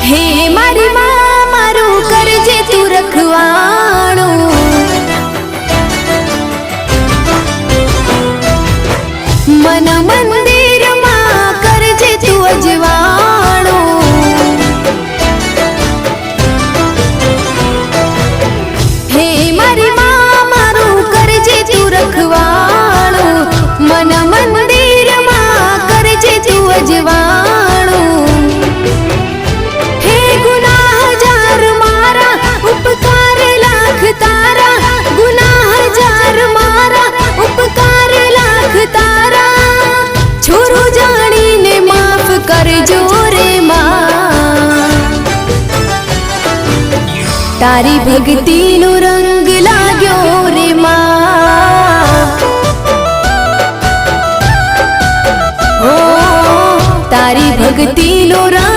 હે મારી માં મારું કરજે તું રખવાણું, મન મંદિરમાં કરજે તું અજવાણું, હે મારી માં મારું કરજે તું રખવાણું, મન મંદિરમાં કરજે તું અજવાણું, હે ગુનાહ હજાર મારા ઉપકાર લાખ તારા, ગુનાહ હજાર મારા ઉપકાર લાખ તારા, છોરું જાણીને માફ કરજો રે માં, તારી ભક્તિનો રંગ લાગ્યો રે માં, ઓ તારી ભક્તિનો રંગ